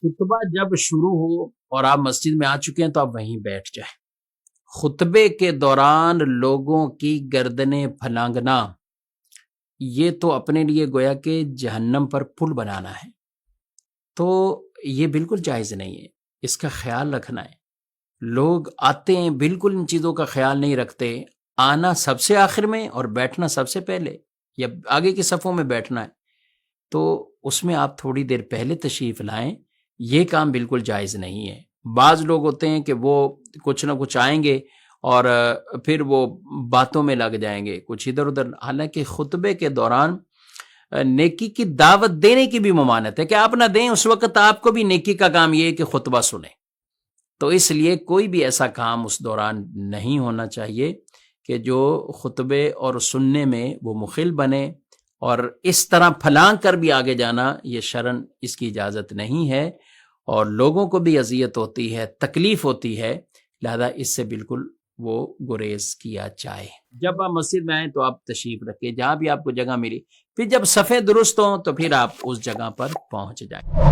خطبہ جب شروع ہو اور آپ مسجد میں آ چکے ہیں تو آپ وہیں بیٹھ جائیں۔ خطبے کے دوران لوگوں کی گردنیں پھلانگنا یہ تو اپنے لیے گویا کہ جہنم پر پل بنانا ہے، تو یہ بالکل جائز نہیں ہے، اس کا خیال رکھنا ہے۔ لوگ آتے ہیں بالکل ان چیزوں کا خیال نہیں رکھتے، آنا سب سے آخر میں اور بیٹھنا سب سے پہلے یا آگے کی صفوں میں بیٹھنا ہے، تو اس میں آپ تھوڑی دیر پہلے تشریف لائیں، یہ کام بالکل جائز نہیں ہے۔ بعض لوگ ہوتے ہیں کہ وہ کچھ نہ کچھ آئیں گے اور پھر وہ باتوں میں لگ جائیں گے کچھ ادھر ادھر، حالانکہ خطبے کے دوران نیکی کی دعوت دینے کی بھی ممانعت ہے کہ آپ نہ دیں، اس وقت آپ کو بھی نیکی کا کام یہ ہے کہ خطبہ سنیں، تو اس لیے کوئی بھی ایسا کام اس دوران نہیں ہونا چاہیے کہ جو خطبے اور سننے میں وہ مخل بنے، اور اس طرح پھلانگ کر بھی آگے جانا یہ شرعاً اس کی اجازت نہیں ہے، اور لوگوں کو بھی اذیت ہوتی ہے، تکلیف ہوتی ہے، لہذا اس سے بالکل وہ گریز کیا جائے۔ جب آپ مسجد میں آئیں تو آپ تشریف رکھیں، جہاں بھی آپ کو جگہ ملی، پھر جب صفیں درست ہوں تو پھر آپ اس جگہ پر پہنچ جائیں۔